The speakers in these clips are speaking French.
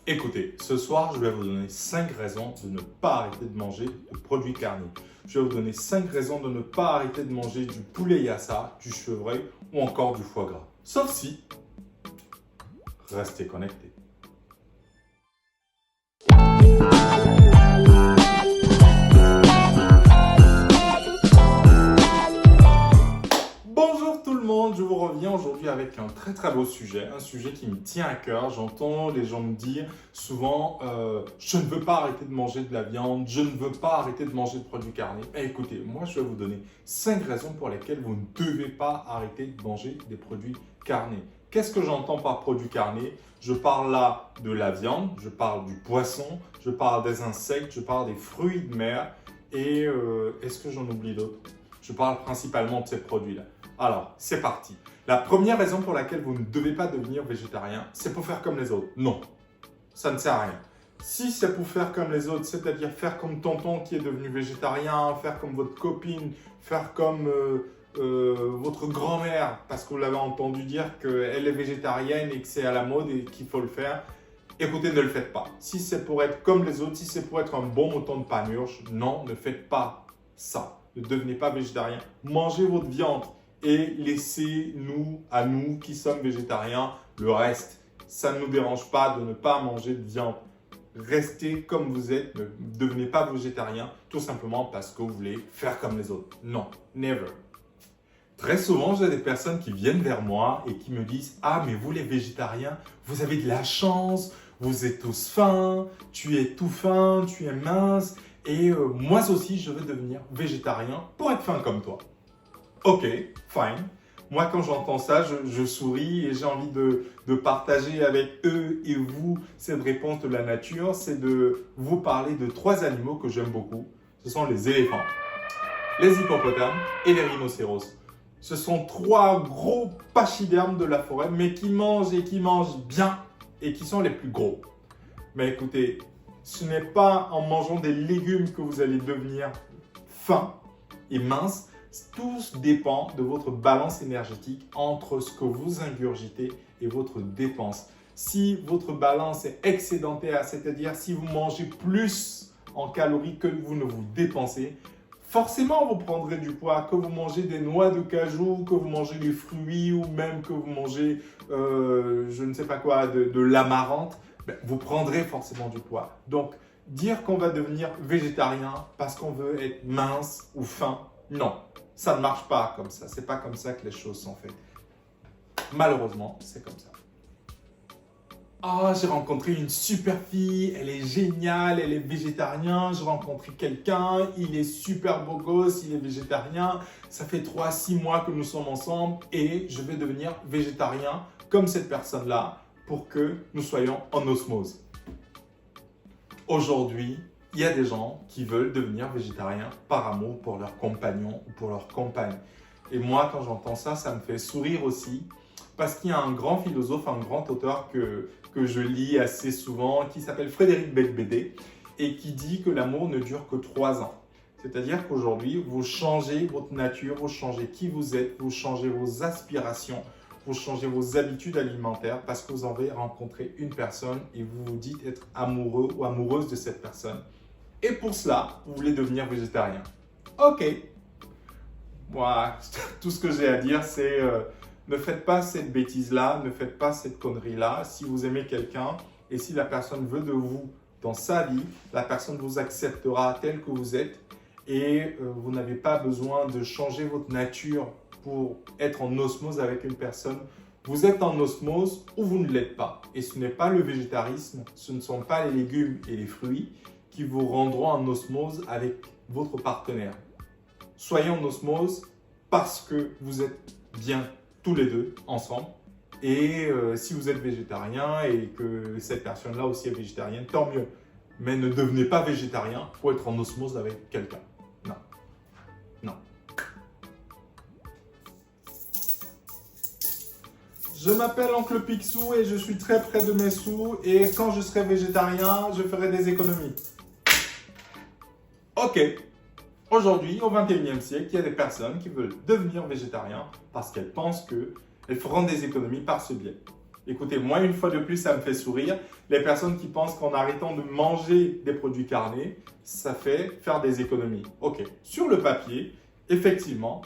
Écoutez, ce soir, je vais vous donner 5 raisons de ne pas arrêter de manger de produits carnés. Je vais vous donner 5 raisons de ne pas arrêter de manger du poulet yassa, du chevreuil ou encore du foie gras. Sauf si, restez connectés. Bonjour tout le monde, je vous reviens aujourd'hui avec un très beau sujet, un sujet qui me tient à cœur. J'entends les gens me dire souvent je ne veux pas arrêter de manger de la viande, je ne veux pas arrêter de manger de produits carnés. Mais écoutez, moi je vais vous donner 5 raisons pour lesquelles vous ne devez pas arrêter de manger des produits carnés. Qu'est-ce que j'entends par produits carnés? Je parle là de la viande, je parle du poisson, je parle des insectes, je parle des fruits de mer et est-ce que j'en oublie d'autres? Je parle principalement de ces produits-là. Alors, c'est parti. La première raison pour laquelle vous ne devez pas devenir végétarien, c'est pour faire comme les autres. Non, ça ne sert à rien. Si c'est pour faire comme les autres, c'est-à-dire faire comme tonton qui est devenu végétarien, faire comme votre copine, faire comme votre grand-mère, parce que vous l'avez entendu dire qu'elle est végétarienne et que c'est à la mode et qu'il faut le faire, écoutez, ne le faites pas. Si c'est pour être comme les autres, si c'est pour être un bon mouton de panurge, non, ne faites pas ça. Ne devenez pas végétarien. Mangez votre viande et laissez-nous, à nous qui sommes végétariens, le reste. Ça ne nous dérange pas de ne pas manger de viande. Restez comme vous êtes, ne devenez pas végétarien tout simplement parce que vous voulez faire comme les autres. Non, never. Très souvent, j'ai des personnes qui viennent vers moi et qui me disent « Ah, mais vous les végétariens, vous avez de la chance, vous êtes tous fins, tu es tout fin, tu es mince et moi aussi, je veux devenir végétarien pour être fin comme toi. » Ok, fine. Moi, quand j'entends ça, je souris et j'ai envie de partager avec eux et vous cette réponse de la nature. C'est de vous parler de 3 animaux que j'aime beaucoup. Ce sont les éléphants, les hippopotames et les rhinocéros. Ce sont 3 gros pachydermes de la forêt, mais qui mangent et qui mangent bien et qui sont les plus gros. Mais écoutez, ce n'est pas en mangeant des légumes que vous allez devenir fin et mince. Tout dépend de votre balance énergétique entre ce que vous ingurgitez et votre dépense. Si votre balance est excédentaire, c'est-à-dire si vous mangez plus en calories que vous ne vous dépensez, forcément vous prendrez du poids. Que vous mangez des noix de cajou, que vous mangez des fruits ou même que vous mangez, je ne sais pas quoi, de l'amarante, vous prendrez forcément du poids. Donc, dire qu'on va devenir végétarien parce qu'on veut être mince ou fin, non. Ça ne marche pas comme ça. C'est pas comme ça que les choses sont faites. Malheureusement, c'est comme ça. Ah, j'ai rencontré une super fille, elle est géniale, elle est végétarienne. J'ai rencontré quelqu'un, il est super beau gosse, il est végétarien. Ça fait 3-6 mois que nous sommes ensemble et je vais devenir végétarien comme cette personne-là pour que nous soyons en osmose. Aujourd'hui, il y a des gens qui veulent devenir végétariens par amour pour leur compagnon ou pour leur compagne. Et moi, quand j'entends ça, ça me fait sourire aussi parce qu'il y a un grand philosophe, un grand auteur que je lis assez souvent qui s'appelle Frédéric Becbédé et qui dit que l'amour ne dure que 3 ans. C'est-à-dire qu'aujourd'hui, vous changez votre nature, vous changez qui vous êtes, vous changez vos aspirations, vous changez vos habitudes alimentaires parce que vous avez rencontré une personne et vous vous dites être amoureux ou amoureuse de cette personne. Et pour cela, vous voulez devenir végétarien. Ok. Moi, tout ce que j'ai à dire, c'est ne faites pas cette bêtise-là, ne faites pas cette connerie-là. Si vous aimez quelqu'un et si la personne veut de vous dans sa vie, la personne vous acceptera tel que vous êtes et vous n'avez pas besoin de changer votre nature pour être en osmose avec une personne. Vous êtes en osmose ou vous ne l'êtes pas. Et ce n'est pas le végétarisme, ce ne sont pas les légumes et les fruits qui vous rendront en osmose avec votre partenaire. Soyez en osmose parce que vous êtes bien tous les deux ensemble. Et si vous êtes végétarien et que cette personne-là aussi est végétarienne, tant mieux. Mais ne devenez pas végétarien pour être en osmose avec quelqu'un. Non. Non. Je m'appelle Oncle Picsou et je suis très près de mes sous. Et quand je serai végétarien, je ferai des économies. Ok, aujourd'hui, au 21e siècle, il y a des personnes qui veulent devenir végétariens parce qu'elles pensent qu'elles feront des économies par ce biais. Écoutez, moi, une fois de plus, ça me fait sourire. Les personnes qui pensent qu'en arrêtant de manger des produits carnés, ça fait faire des économies. Ok, sur le papier, effectivement,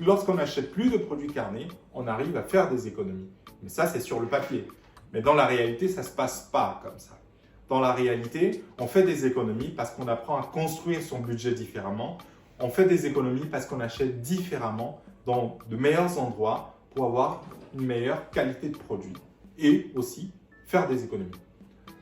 lorsqu'on n'achète plus de produits carnés, on arrive à faire des économies. Mais ça, c'est sur le papier. Mais dans la réalité, ça ne se passe pas comme ça. Dans la réalité, on fait des économies parce qu'on apprend à construire son budget différemment. On fait des économies parce qu'on achète différemment dans de meilleurs endroits pour avoir une meilleure qualité de produit et aussi faire des économies.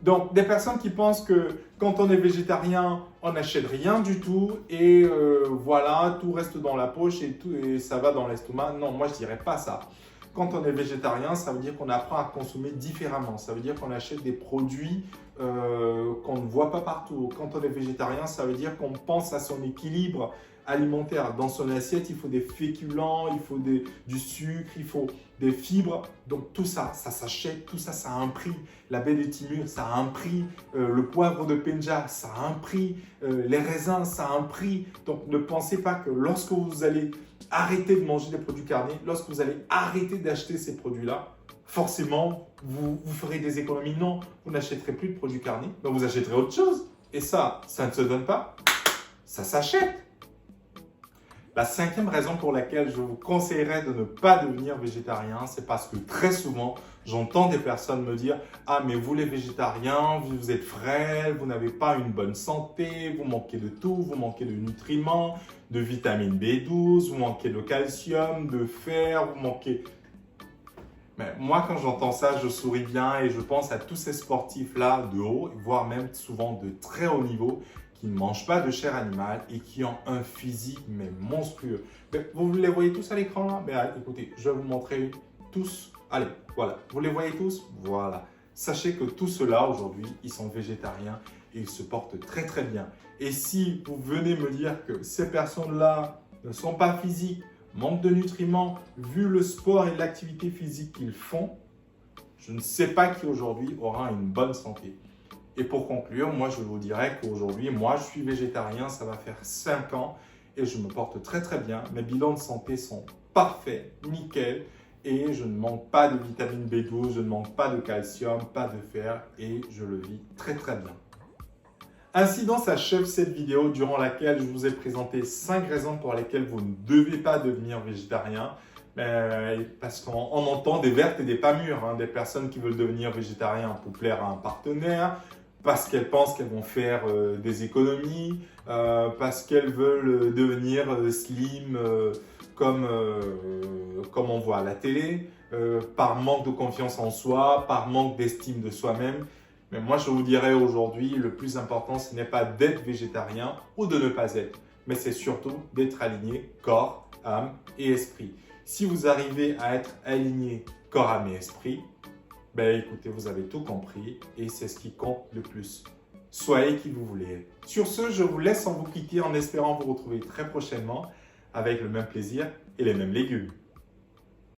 Donc, des personnes qui pensent que quand on est végétarien, on n'achète rien du tout et voilà, tout reste dans la poche et ça va dans l'estomac. Non, moi je ne dirais pas ça. Quand on est végétarien, ça veut dire qu'on apprend à consommer différemment. Ça veut dire qu'on achète des produits qu'on ne voit pas partout. Quand on est végétarien, ça veut dire qu'on pense à son équilibre alimentaire. Dans son assiette, il faut des féculents, il faut du sucre, il faut des fibres. Donc tout ça, ça s'achète, tout ça, ça a un prix. La baie de Timur, ça a un prix. Le poivre de Penja, ça a un prix. Les raisins, ça a un prix. Donc ne pensez pas que lorsque vous allez arrêter de manger des produits carnés, lorsque vous allez arrêter d'acheter ces produits-là, forcément, vous ferez des économies. Non, vous n'achèterez plus de produits carnés, donc vous achèterez autre chose. Et ça ne se donne pas, ça s'achète. La 5e raison pour laquelle je vous conseillerais de ne pas devenir végétarien, c'est parce que très souvent, j'entends des personnes me dire « Ah, mais vous les végétariens, vous êtes frêles, vous n'avez pas une bonne santé, vous manquez de tout, vous manquez de nutriments, de vitamine B12, vous manquez de calcium, de fer, vous manquez… » Mais moi, quand j'entends ça, je souris bien et je pense à tous ces sportifs-là de haut, voire même souvent de très haut niveau, qui ne mangent pas de chair animale et qui ont un physique mais monstrueux. Mais vous les voyez tous à l'écran là? Mais écoutez, je vais vous montrer tous. Allez, voilà. Vous les voyez tous? Voilà. Sachez que tous ceux-là aujourd'hui, ils sont végétariens et ils se portent très très bien. Et si vous venez me dire que ces personnes-là ne sont pas physiques, manquent de nutriments, vu le sport et l'activité physique qu'ils font, je ne sais pas qui aujourd'hui aura une bonne santé. Et pour conclure, moi je vous dirais qu'aujourd'hui, moi je suis végétarien, ça va faire 5 ans et je me porte très très bien. Mes bilans de santé sont parfaits, nickel, et je ne manque pas de vitamine B12, je ne manque pas de calcium, pas de fer et je le vis très très bien. Ainsi donc s'achève cette vidéo durant laquelle je vous ai présenté 5 raisons pour lesquelles vous ne devez pas devenir végétarien. Parce qu'on entend des vertes et des pas mûres, hein, des personnes qui veulent devenir végétariens pour plaire à un partenaire, parce qu'elles pensent qu'elles vont faire des économies, parce qu'elles veulent devenir slim comme on voit à la télé, par manque de confiance en soi, par manque d'estime de soi-même. Mais moi, je vous dirais aujourd'hui, le plus important, ce n'est pas d'être végétarien ou de ne pas être, mais c'est surtout d'être aligné corps, âme et esprit. Si vous arrivez à être aligné corps, âme et esprit, ben écoutez, vous avez tout compris et c'est ce qui compte le plus. Soyez qui vous voulez être. Sur ce, je vous laisse en vous quitter en espérant vous retrouver très prochainement avec le même plaisir et les mêmes légumes.